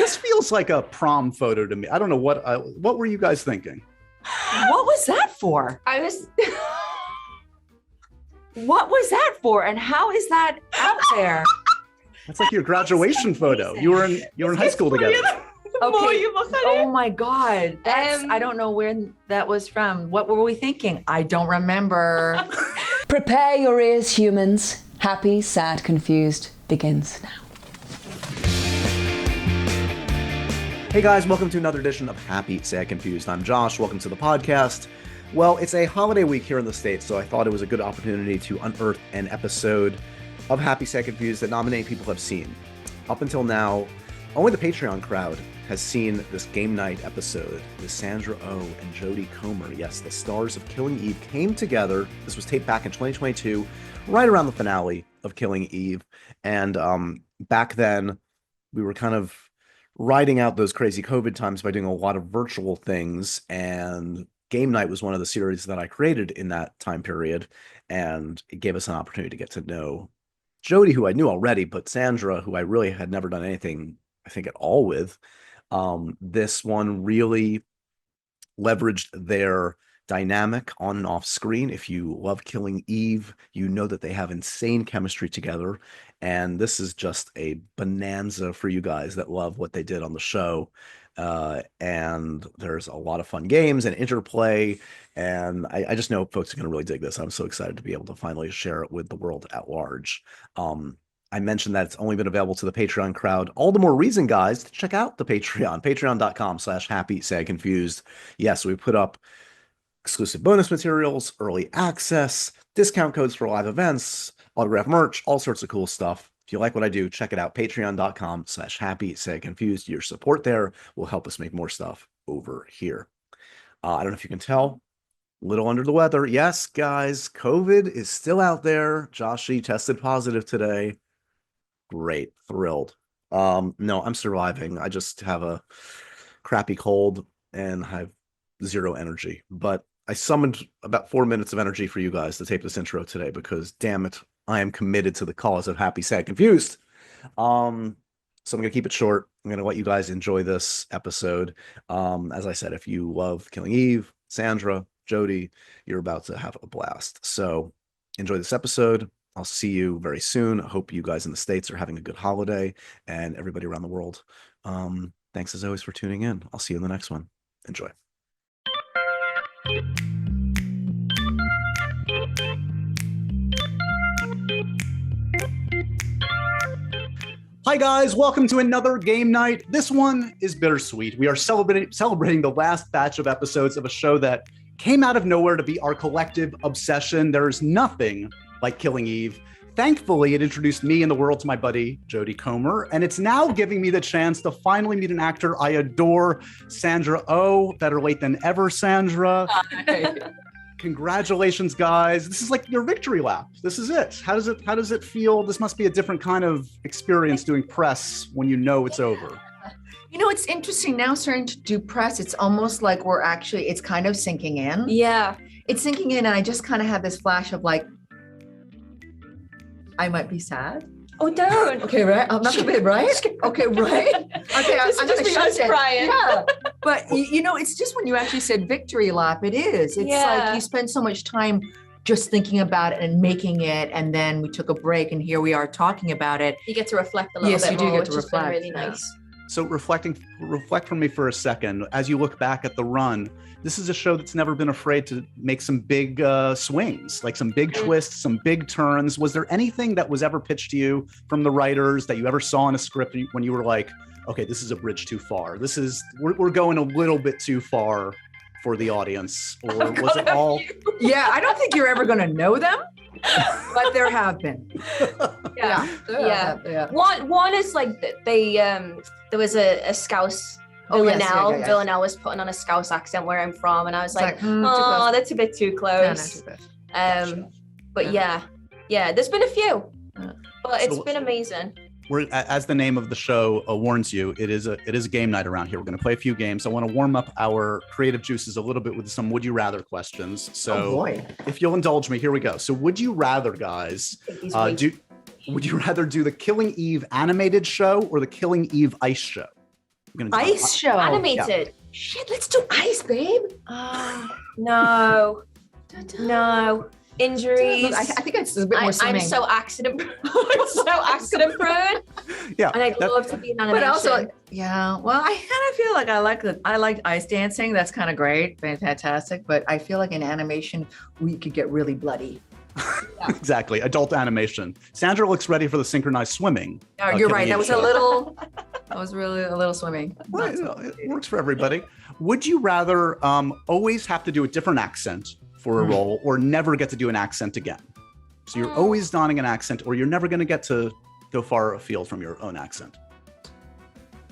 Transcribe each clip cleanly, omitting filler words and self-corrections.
This feels like a prom photo to me. I don't know what were you guys thinking? What was that for? What was that for? And how is that out there? That's like your graduation photo. You were in high school together. Okay. Oh my God. I don't know where that was from. What were we thinking? I don't remember. Prepare your ears, humans. Happy, sad, confused begins now. Hey guys, welcome to another edition of Happy, Sad, Confused. I'm Josh. Welcome to the podcast. Well, it's a holiday week here in the States, so I thought it was a good opportunity to unearth an episode of Happy, Sad, Confused that not many people have seen. Up until now, only the Patreon crowd has seen this game night episode with Sandra Oh and Jodie Comer. Yes, the stars of Killing Eve came together. This was taped back in 2022, right around the finale of Killing Eve. And back then, we were kind of riding out those crazy COVID times by doing a lot of virtual things. And Game Night was one of the series that I created in that time period. And it gave us an opportunity to get to know Jodie, who I knew already, but Sandra, who I really had never done anything, I think, at all with. This one really leveraged their dynamic on and off screen. If you love Killing Eve, you know that they have insane chemistry together. And this is just a bonanza for you guys that love what they did on the show. And there's a lot of fun games and interplay. And I just know folks are going to really dig this. I'm so excited to be able to finally share it with the world at large. I mentioned that it's only been available to the Patreon crowd. All the more reason, guys, to check out the Patreon, patreon.com/happy, sad, confused. Yes, we put up exclusive bonus materials, early access, discount codes for live events, autograph merch, all sorts of cool stuff. If you like what I do, check it out, patreon.com/happy, sad, confused. Your support there will help us make more stuff over here. I don't know if you can tell, a little under the weather. Yes, guys, COVID is still out there. Joshy tested positive today. Great, thrilled. No, I'm surviving. I just have a crappy cold and have zero energy. But I summoned about 4 minutes of energy for you guys to tape this intro today because, damn it, I am committed to the cause of Happy, Sad, Confused. So I'm going to keep it short. I'm going to let you guys enjoy this episode. As I said, if you love Killing Eve, Sandra, Jodie, you're about to have a blast. So enjoy this episode. I'll see you very soon. I hope you guys in the States are having a good holiday, and everybody around the world. Thanks as always for tuning in. I'll see you in the next one. Enjoy. Hi guys, welcome to another game night. This one is bittersweet. We are celebrating the last batch of episodes of a show that came out of nowhere to be our collective obsession. There's nothing like Killing Eve. Thankfully, it introduced me and the world to my buddy, Jodie Comer, and it's now giving me the chance to finally meet an actor I adore, Sandra Oh. Better late than ever, Sandra. Hi. Congratulations, guys. This is like your victory lap. This is it. How does it feel? This must be a different kind of experience doing press when you know it's over. You know, it's interesting now starting to do press. It's almost like it's kind of sinking in. Yeah. It's sinking in, and I just kind of had this flash of like, I might be sad. Oh, don't. Okay, right? I'm not gonna be right. Okay, right. Okay, I'm gonna shut it. Brian. Yeah, but you know, it's just when you actually said victory lap. It is. It's like you spend so much time just thinking about it and making it, and then we took a break, and here we are talking about it. You get to reflect a little bit more. Yes, you do get to which reflect. has been really nice. So reflect for me for a second. As you look back at the run, this is a show that's never been afraid to make some big swings, like some big twists, some big turns. Was there anything that was ever pitched to you from the writers that you ever saw in a script when you were like, okay, this is a bridge too far. We're going a little bit too far for the audience, or was it all? Yeah, I don't think you're ever going to know them, but there have been. Yeah. One is like there was a Scouse. Villanelle was putting on a Scouse accent where I'm from, and I was like, oh, that's a bit too close. But yeah, there's been a few, but it's been amazing. As the name of the show warns you, it is a game night around here. We're going to play a few games. I want to warm up our creative juices a little bit with some would you rather questions. So if you'll indulge me, here we go. So would you rather, guys, would you rather do the Killing Eve animated show or the Killing Eve ice show? Ice show. Animated. Yeah. Shit, let's do ice, babe. No. Injuries. I think it's a bit more swimming. I'm so accident prone. Yeah. And I'd love to be an animation. But also, well, I kind of feel like I like ice dancing. That's kind of great, fantastic. But I feel like in animation, we could get really bloody. Yeah. Exactly. Adult animation. Sandra looks ready for the synchronized swimming. You're right. That was really a little swimming. Well, it works for everybody. Would you rather always have to do a different accent for a role or never get to do an accent again? So you're always donning an accent or you're never going to get to go far afield from your own accent.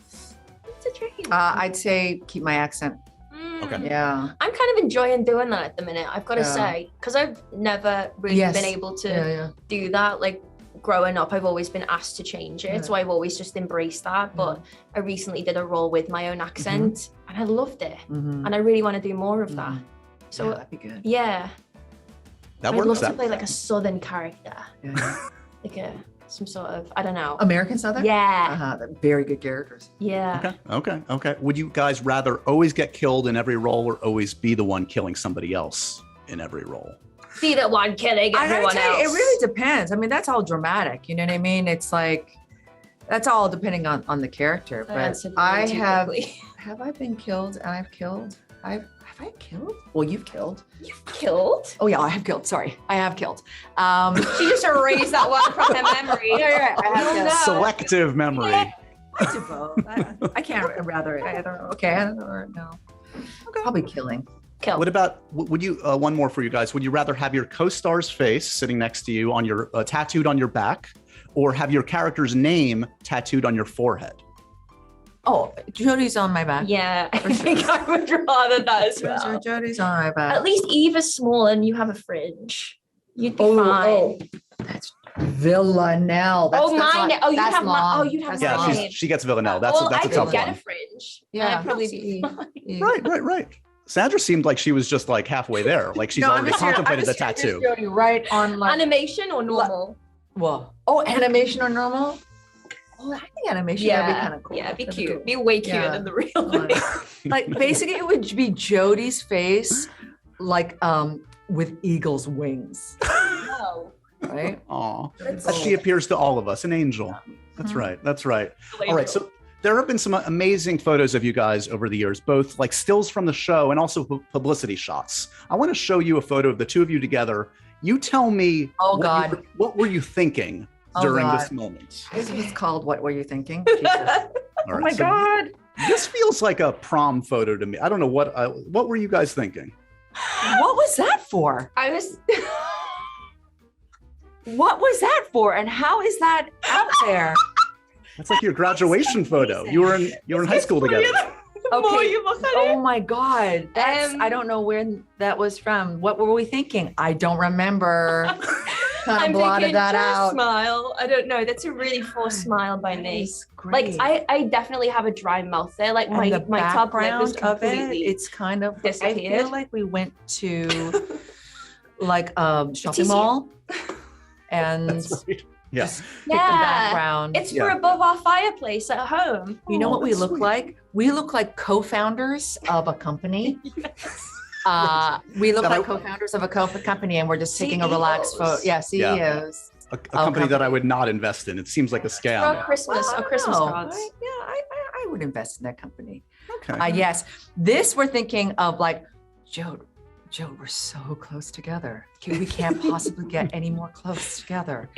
It's a tricky one. I'd say keep my accent. Okay. Yeah. I'm kind of enjoying doing that at the minute, I've got to say, because I've never really been able to do that. Like growing up, I've always been asked to change it. So I've always just embraced that. But I recently did a role with my own accent and I loved it. And I really want to do more of that. So that'd be good. Yeah. That I'd works. love to play like a Southern character. Like some sort of, I don't know. American Southern? Yeah. Very good characters. Yeah. Okay. Would you guys rather always get killed in every role or always be the one killing somebody else in every role? Be the one killing everyone else. It really depends. I mean, that's all dramatic. You know what I mean? It's like, that's all depending on the character. But have I been killed and I've killed? Have I killed? Well, you've killed. You've killed? Oh yeah, I have killed. Sorry, I have killed. She just erased that one from her memory. Yeah, I have killed. Selective memory. I do both. I can't rather either. Okay, I don't know. No. Okay. Probably killing. Kill. What about, would you, one more for you guys. Would you rather have your co-star's face sitting next to you on your, tattooed on your back, or have your character's name tattooed on your forehead? Oh, Jodie's on my back. Yeah, I think I would rather that as well. Jodie's on my back. At least Eva's small and you have a fringe. You'd be fine. Oh, that's Villanelle. That's, mine. That's you'd have long. mine. You'd have Yeah, mine. she gets Villanelle. That's a tough one. I could get a fringe. Yeah, I'd probably be fine. Right. Sandra seemed like she was just like halfway there. Like she's already contemplated the tattoo. Jodie, right on my Animation or normal? Animation or normal? Oh, I think animation would be kind of cool. Yeah, it'd be cute. Cool. Be way cuter than the real one. Like basically it would be Jodie's face like with eagle's wings. No. Right? Aw. She appears to all of us, an angel. That's right. All right, so there have been some amazing photos of you guys over the years, both like stills from the show and also publicity shots. I want to show you a photo of the two of you together. You tell me what were you thinking during this moment? This was called What Were You Thinking? Oh my God. This feels like a prom photo to me. I don't know what were you guys thinking? What was that for? What was that for? And how is that out there? That's like your graduation photo. You were in high school together. Okay. Oh my God. I don't know where that was from. What were we thinking? I don't remember. Kind of blotted that out. Smile. I don't know. That's a really forced smile by me. Like I definitely have a dry mouth there. Like my top lip is completely it's kind of disappeared. I feel like we went to like a shopping mall and Yes. The background. It's for above our fireplace at home. You know what we look like? We look like co-founders of a company. We look like co-founders of a company, and we're just taking a relaxed photo. Yeah, CEOs. A company that I would not invest in. It seems like a scam. For Christmas cards. I would invest in that company. Okay. Yes. This we're thinking of like, Joe, we're so close together. We can't possibly get any more close together.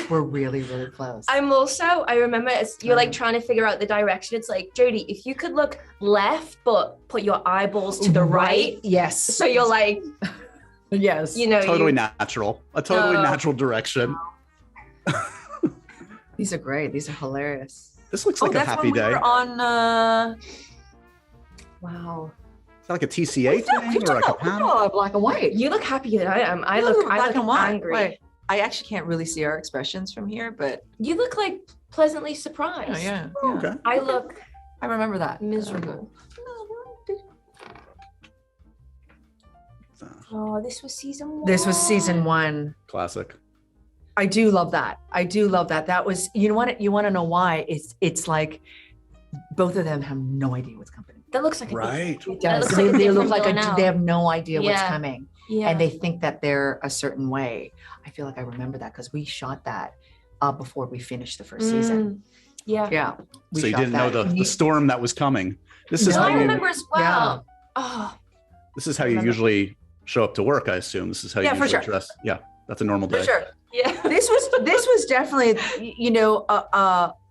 We're really, really close. I remember you're like trying to figure out the direction. It's like, Jodie, if you could look left, but put your eyeballs to the right. Yes. So you're like, yes. You know, totally natural. A totally natural direction. These are great. These are hilarious. This looks like a happy day. We're on, wow. Is that like a TCA thing or like a panel? Black and white. You look happier than I am. I look angry. Right. I actually can't really see our expressions from here, but you look like pleasantly surprised. Yeah. Okay. I remember that. Miserable. Oh, this was season 1. This was season 1. Classic. I do love that. That was, you want to know why? It's like both of them have no idea what's coming. That looks like right. They look like they have no idea what's coming. Yeah. And they think that they're a certain way. I feel like I remember that because we shot that before we finished the first season. Yeah. Yeah. So you didn't know the storm that was coming. This is how I you remember as well. Yeah. Oh. This is how you usually show up to work, I assume. This is how you usually dress. Yeah. That's a normal day. For sure. Yeah. This was definitely,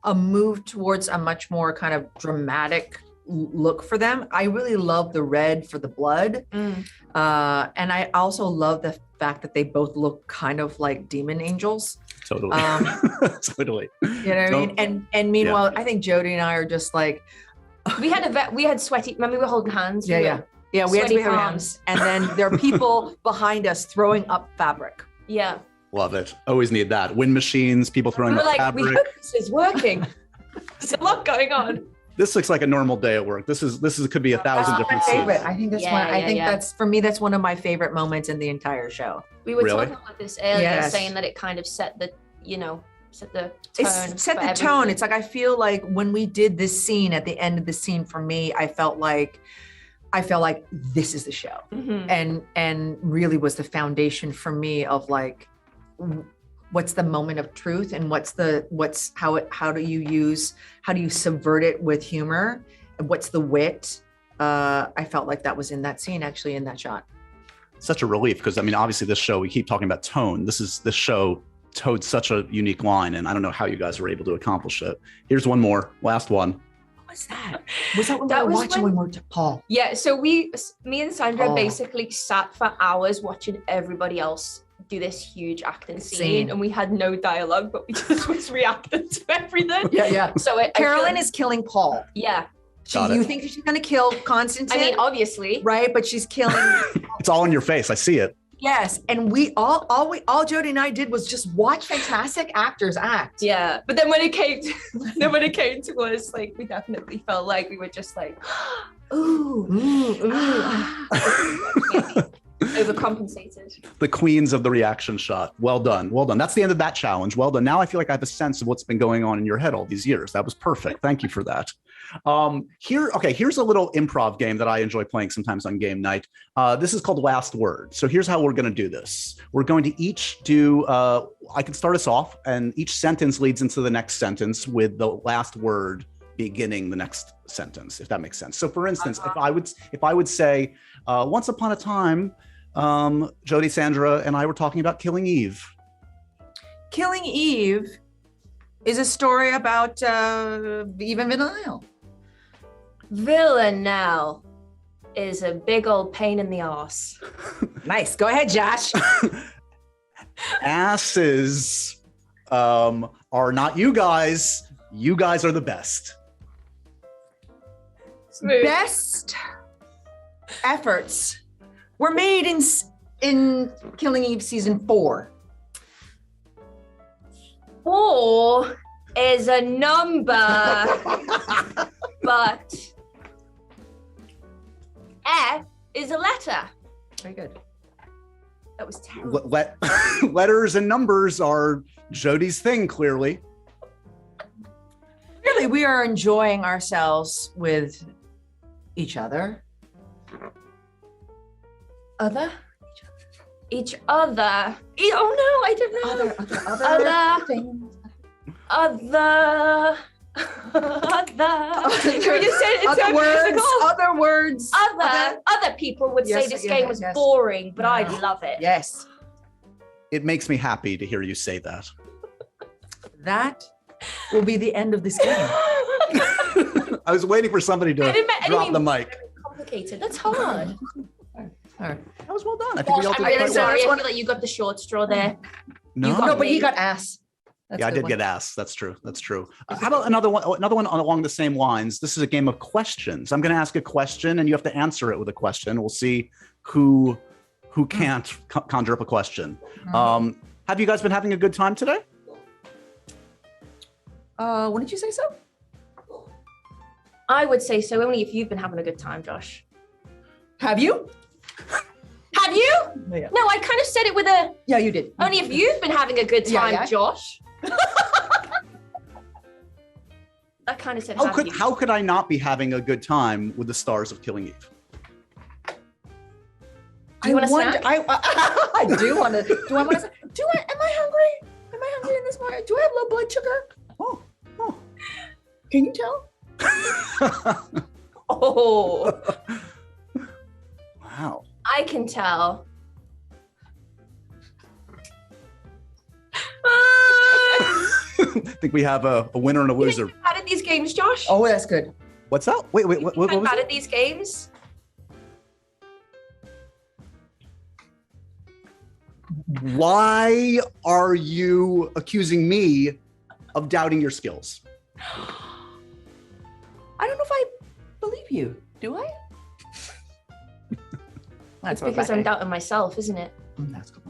a move towards a much more kind of dramatic look for them. I really love the red for the blood. And I also love the fact that they both look kind of like demon angels. Totally. Totally. You know what I mean? And meanwhile, I think Jodie and I are just like, we had sweaty, remember we were holding hands? Yeah, we had to be hands. And then there are people behind us throwing up fabric. Yeah. Love it. Always need that. Wind machines, people throwing up fabric. We hope this is working. There's a lot going on. This looks like a normal day at work. This could be 1,000 different scenes. I think that's one. I think that's, for me, that's one of my favorite moments in the entire show. We were talking about this earlier, saying that it kind of set the tone. Set the tone. It's like, I feel like when we did this scene, at the end of the scene, for me, I felt like this is the show, and really was the foundation for me of like, what's the moment of truth, and how do you subvert it with humor, and what's the wit. I felt like that was in that scene, actually, in that shot. Such a relief, because I mean, obviously this show, we keep talking about tone. This show towed such a unique line, and I don't know how you guys were able to accomplish it. Here's one more, last one. What was that? Was that when we were watching when we were to Paul? Yeah, so me and Sandra basically sat for hours watching everybody else do this huge acting scene, and we had no dialogue, but we just was reacting to everything. Yeah. So Carolyn is killing Paul. Yeah. You think she's going to kill Constantine? I mean, obviously. Right, but she's killing. It's all in your face. I see it. Yes, and we all Jodie and I did was just watch fantastic actors act. Yeah, but then when it came to us, like, we definitely felt like we were just like, ooh. Overcompensated. The queens of the reaction shot. Well done. That's the end of that challenge. Well done. Now I feel like I have a sense of what's been going on in your head all these years. That was perfect. Thank you for that. Here's a little improv game that I enjoy playing sometimes on game night. This is called Last Word. So here's how we're going to do this. We're going to each do, I can start us off, and each sentence leads into the next sentence with the last word beginning the next sentence, if that makes sense. So for instance, if I would say, once upon a time, Jodie, Sandra, and I were talking about killing Eve. Killing Eve is a story about Eve and Villanelle. Villanelle is a big old pain in the arse. Nice. Go ahead, Josh. Asses are not you guys. You guys are the best. Smooth. Best efforts were made in Killing Eve season 4. 4 is a number, but F is a letter. Very good. That was terrible. Letters and numbers are Jodie's thing, clearly. Really, we are enjoying ourselves with each other. Each other. Oh no, I don't know. Other things. Other. Other words. Other people would say this game was boring, but I love it. Yes. It makes me happy to hear you say that. That will be the end of this game. I was waiting for somebody to drop the mic. Complicated. That's hard. That was well done. I think we all did I'm really quite sorry. well. I feel like you got the short straw there. No, but he got ass. Yeah, I did get ass. That's true. How about another one along the same lines? This is a game of questions. I'm going to ask a question, and you have to answer it with a question. We'll see who can't conjure up a question. Have you guys been having a good time today? Wouldn't you say so? I would say so, only if you've been having a good time, Josh. Have you? Have you? Yeah. No, I kind of said it with a... Yeah, you did. Only if you've been having a good time, Josh. That kind of said how could I not be having a good time with the stars of Killing Eve? Do you want a snack? I do want to. Do I want to? Am I hungry? Am I hungry in this morning? Do I have low blood sugar? Oh. Can you tell? Oh. Wow. I can tell. I think we have a winner and a loser. You're bad at these games, Josh. Oh, that's good. What's that? Wait. What was bad it? at these games. Why are you accusing me of doubting your skills? I don't know if I believe you. Do I? That's because I'm doubting myself, isn't it? That's good.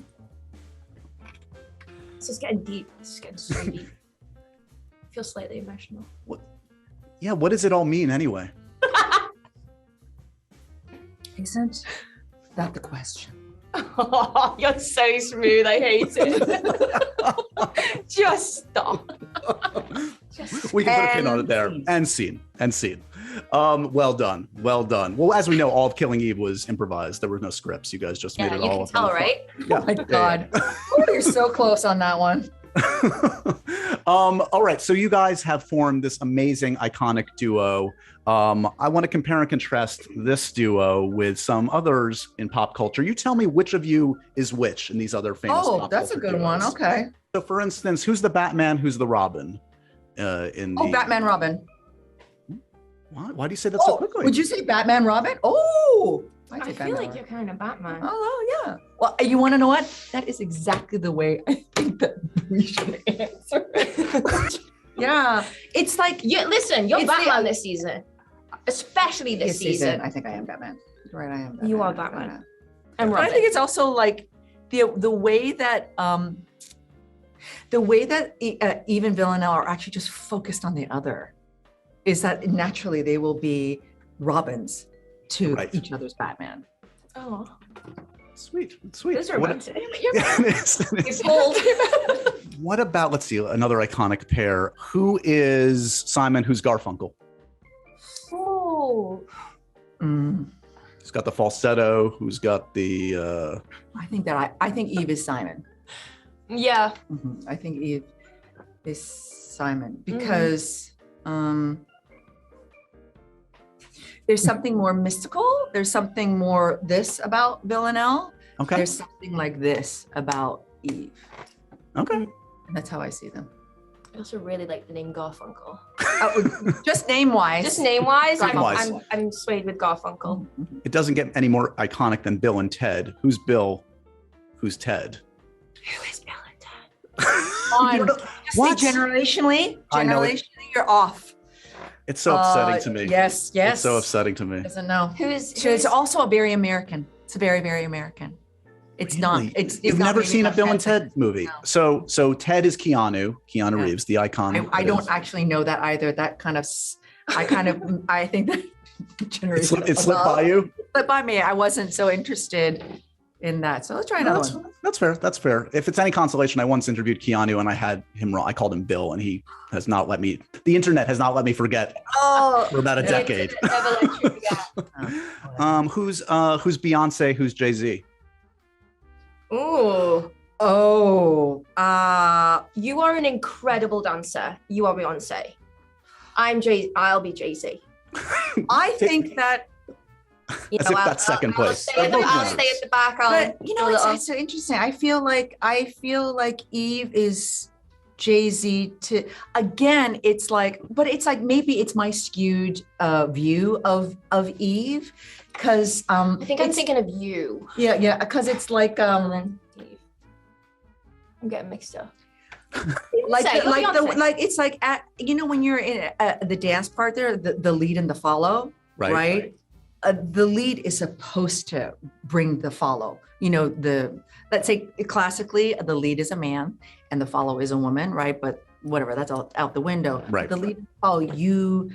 This is getting deep. This is getting so deep. I feel slightly emotional. What? Yeah, what does it all mean anyway? Isn't that the question? Oh, you're so smooth. I hate it. Just stop. We can put a pin on it there. And scene. Well done. Well, as we know, all of Killing Eve was improvised. There were no scripts. You guys just made it all up. You can tell, right? Yeah. Oh my God. Oh, you're so close on that one. All right. So you guys have formed this amazing, iconic duo. I want to compare and contrast this duo with some others in pop culture. You tell me which of you is which in these other famous pop culture that's a good duos. one. Okay. So for instance, who's the Batman? Who's the Robin? Batman Robin. Why do you say that so quickly? Would you say Batman Robin? Oh, I feel like you're kind of Batman. Oh, yeah. Well, you want to know what? That is exactly the way I think that we should answer it. Yeah. It's like, you're Batman this season. Especially this season. I think I am Batman. Right, I am Batman. You are Batman. And I think it's also like the way that Eve and Villanelle are actually just focused on the other is that naturally they will be Robins to each other's Batman. Oh, sweet. Those are romantic. It's bold. What about, let's see, another iconic pair. Who is Simon? Who's Garfunkel? Oh. Who's got the falsetto? Who's got the? I think Eve is Simon. Yeah. Mm-hmm. I think Eve is Simon because there's something more mystical. There's something more this about Villanelle. Okay. There's something like this about Eve. Okay. And that's how I see them. I also really like the name Garfunkel. Just name-wise. I'm swayed with Garfunkel. It doesn't get any more iconic than Bill and Ted. Who's Bill? Who's Ted? Who is Bill and Ted? What? Generationally, you're off. It's so upsetting to me. Yes. It's so upsetting to me. Doesn't know. It's also a very American. It's a very, very American. It's really? Not. You've never seen a Bill and Ted movie. No. So Ted is Keanu Reeves, the icon. I don't actually know that either. I think that generation. It slipped by you? It slipped by me. I wasn't so interested in that. So let's try another one. That's fair. If it's any consolation, I once interviewed Keanu and I had him wrong. I called him Bill and he has not let me, the internet has not let me forget for about a decade. Never let you forget. Who's Beyonce? Who's Jay-Z? Ooh. You are an incredible dancer. You are Beyonce. I'll be Jay-Z. I think that that's second place. I'll stay at the back. But it's so interesting. I feel like Eve is Jay-Z to, again, it's like maybe it's my skewed view of Eve, because I think I'm thinking of you. Yeah, because it's like I'm getting mixed up. It's like when you're in the dance part there, the lead and the follow, right? The lead is supposed to bring the follow. Let's say classically the lead is a man and the follow is a woman, right? But whatever, that's all out the window. Right. The lead and follow, you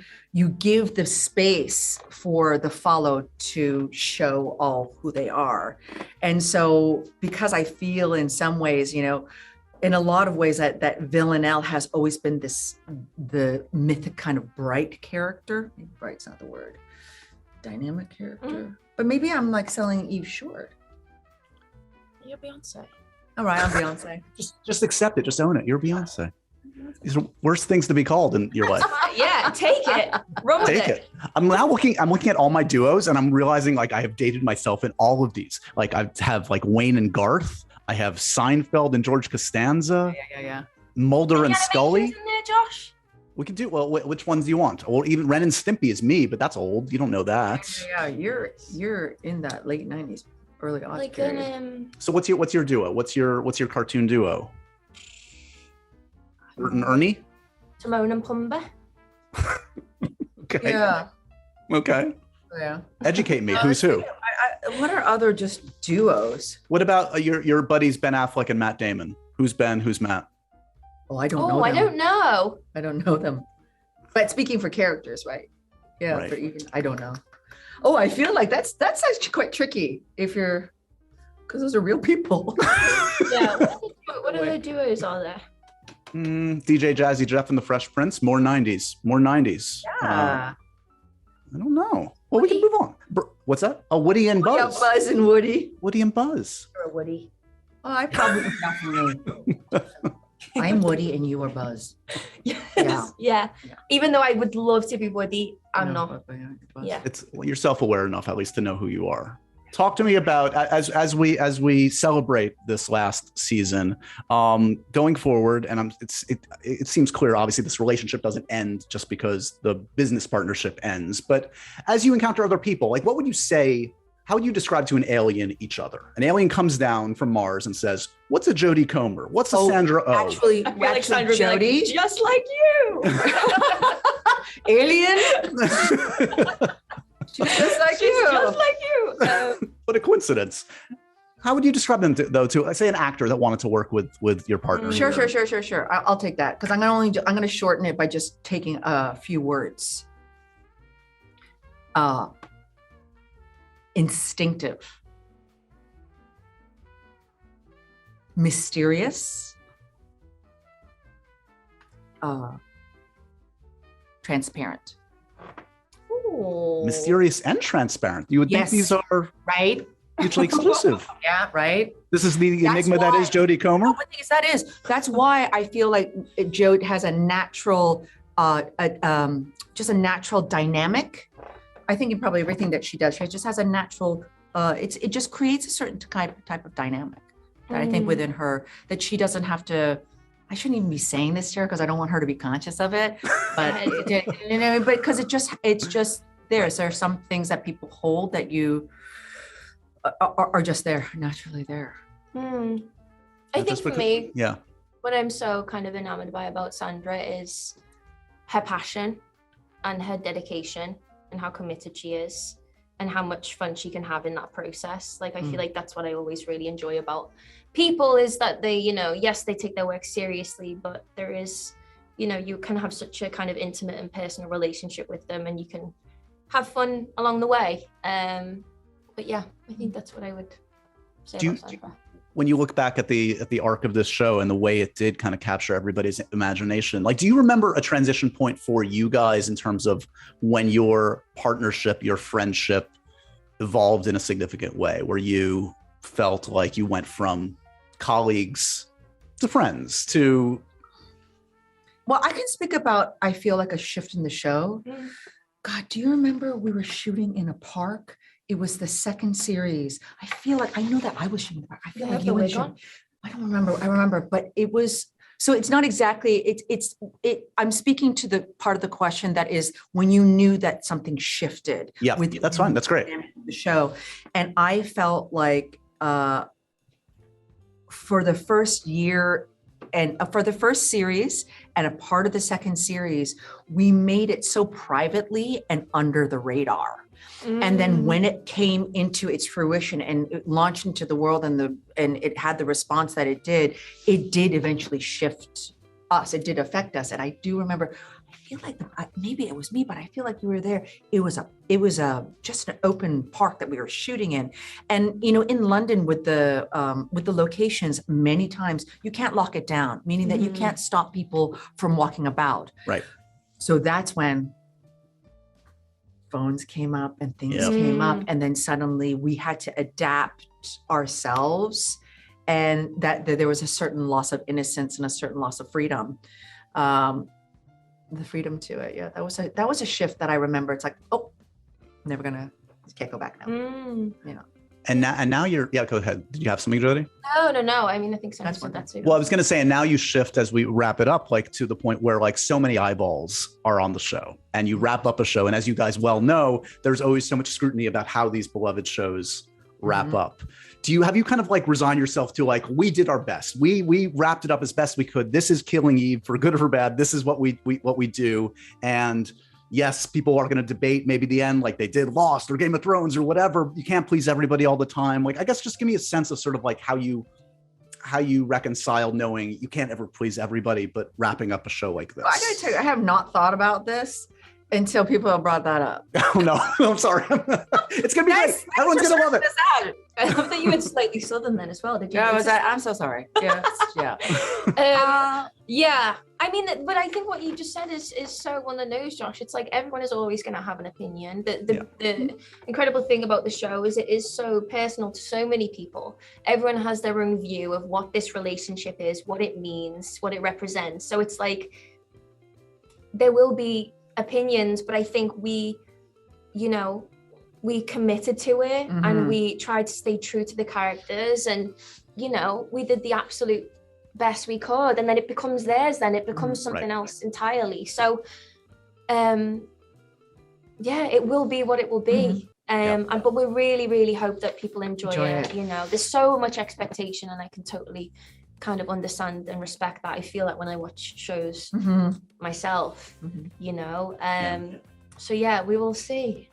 give the space for the follow to show all who they are. And so because I feel in some ways, in a lot of ways that Villanelle has always been the mythic kind of bright character. Maybe bright's not the word. Dynamic character. But maybe I'm like selling Eve short. You're Beyonce. All right, I'm Beyonce. Just accept it. Just own it. You're Beyonce. These are worse things to be called in your life. Yeah, take it. Run with Take it. I'm looking at all my duos, and I'm realizing like I have dated myself in all of these. Like I have like Wayne and Garth. I have Seinfeld and George Costanza. Yeah. Mulder and Scully. In there, Josh? We can do well. Which ones do you want? Well, even Ren and Stimpy is me, but that's old. You don't know that. Yeah, you're in that late '90s, early aughts Like period. So what's your duo? What's your cartoon duo? Bert and Ernie. Timon and Pumbaa. Okay. Yeah. Okay. Yeah. Educate me. Who's who? What are other just duos? What about your buddies Ben Affleck and Matt Damon? Who's Ben? Who's Matt? Oh, I don't know. I don't know. I don't know them. But speaking for characters, right? Yeah, Right. but even I don't know. Oh, I feel like that's actually quite tricky because those are real people. Yeah. What other duos are there? DJ Jazzy Jeff and the Fresh Prince. More 90s. Yeah. I don't know. Well, we can move on. What's that? Oh, Woody and Buzz. Yeah, Buzz and Woody. Woody and Buzz. Or Woody. Oh, I probably definitely. I'm Woody and you are Buzz. Yes. Yeah. Even though I would love to be Woody, I'm not. Yeah. You're self-aware enough at least to know who you are. Talk to me about as we celebrate this last season, going forward, and it seems clear. Obviously, this relationship doesn't end just because the business partnership ends. But as you encounter other people, like what would you say? How would you describe to an alien each other? An alien comes down from Mars and says, "What's a Jodie Comer? What's a Sandra Oh?" Actually, Sandra Jodie, like, just like you. alien. Just like you. Just like you. What a coincidence. How would you describe them to let's say an actor that wanted to work with your partner? Sure. I'll take that because I'm going to shorten it by just taking a few words. Instinctive, mysterious, transparent. Ooh. Mysterious and transparent. You would think these are right, mutually exclusive. Yeah, right. This is the enigma that is Jodie Comer. No, but the thing is, that's why I feel like Jodie has a natural, just a natural dynamic. I think in probably everything that she does, she just has a natural. It just creates a certain type of dynamic that I think within her that she doesn't have to. I shouldn't even be saying this to her because I don't want her to be conscious of it. But because it's just there. So there are some things that people hold that you are just there, naturally there. I think for me, yeah, what I'm so kind of enamored by about Sandra is her passion and her dedication and how committed she is and how much fun she can have in that process. Like, I feel like that's what I always really enjoy about people is that they, yes, they take their work seriously, but there is, you can have such a kind of intimate and personal relationship with them and you can have fun along the way. But yeah, I think that's what I would say about Sandra. When you look back at the arc of this show and the way it did kind of capture everybody's imagination, like, do you remember a transition point for you guys in terms of when your partnership, your friendship evolved in a significant way, where you felt like you went from colleagues to friends to? Well, I can speak about, I feel like a shift in the show. God, do you remember we were shooting in a park? It was the second series. I feel like I know that I was shooting the park. I feel like you were shooting. I don't remember. I remember, but it was. So it's not exactly. I'm speaking to the part of the question that is when you knew that something shifted. Yeah, that's fine. That's great. The show, and I felt like for the first year and for the first series and a part of the second series, we made it so privately and under the radar. And then when it came into its fruition and it launched into the world and it had the response that it did eventually shift us. It did affect us. And I do remember, I feel like maybe it was me, but I feel like you were there. It was just an open park that we were shooting in. And, in London with the locations, many times you can't lock it down, meaning that you can't stop people from walking about. Right. So that's when phones came up and things came up. And then suddenly we had to adapt ourselves, and that there was a certain loss of innocence and a certain loss of freedom. The freedom to it. Yeah. That was a shift that I remember. It's like, oh, can't go back now. And now you're, go ahead. Did you have something, Jodie? No. I mean, I think Sandra said that too. Well, I was going to say, and now you shift as we wrap it up, like to the point where like so many eyeballs are on the show, and you wrap up a show. And as you guys well know, there's always so much scrutiny about how these beloved shows wrap up. Have you kind of like resigned yourself to like, we did our best. We wrapped it up as best we could. This is Killing Eve, for good or for bad. This is what we do. And yes, people are going to debate maybe the end, like they did Lost or Game of Thrones or whatever. You can't please everybody all the time. Like, I guess just give me a sense of sort of like how you reconcile knowing you can't ever please everybody, but wrapping up a show like this. I gotta tell you, I have not thought about this until people have brought that up. Oh no, I'm sorry. It's gonna be great. Everyone's gonna love it. I love that you went slightly southern then as well. Did you? I'm so sorry. Yeah. Yeah. I mean, but I think what you just said is so on the nose, Josh. It's like everyone is always going to have an opinion. The incredible thing about the show is it is so personal to so many people. Everyone has their own view of what this relationship is, what it means, what it represents. So it's like there will be opinions, but I think we committed to it and we tried to stay true to the characters, and we did the absolute best we could, and then it becomes theirs, then it becomes something else entirely. So it will be what it will be. But we really, really hope that people enjoy it. There's so much expectation, and I can totally kind of understand and respect that. I feel that when I watch shows myself, so we will see.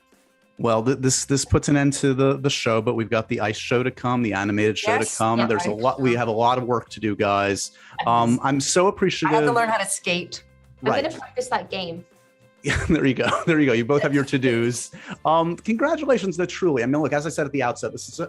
Well, this puts an end to the show, but we've got the ice show to come, the animated show to come. Yeah, There's a lot. We have a lot of work to do, guys. I'm so appreciative. I have to learn how to skate. I'm going to practice that game. Yeah, there you go. You both have your to-dos. Congratulations, though, truly. I mean, look, as I said at the outset, this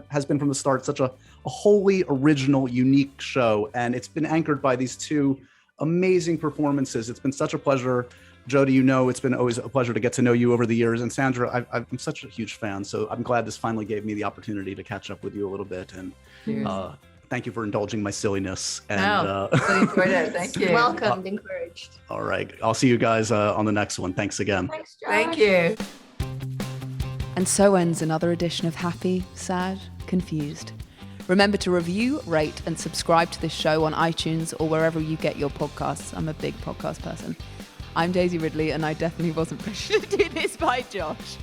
has been from the start such a wholly original, unique show, and it's been anchored by these two amazing performances. It's been such a pleasure. Jodie, it's been always a pleasure to get to know you over the years. And Sandra, I'm such a huge fan. So I'm glad this finally gave me the opportunity to catch up with you a little bit. And thank you for indulging my silliness. And really enjoyed it. Thank you. Welcomed, encouraged. All right. I'll see you guys on the next one. Thanks again. Thanks, Josh. Thank you. And so ends another edition of Happy, Sad, Confused. Remember to review, rate, and subscribe to this show on iTunes or wherever you get your podcasts. I'm a big podcast person. I'm Daisy Ridley, and I definitely wasn't pressured to do this by Josh.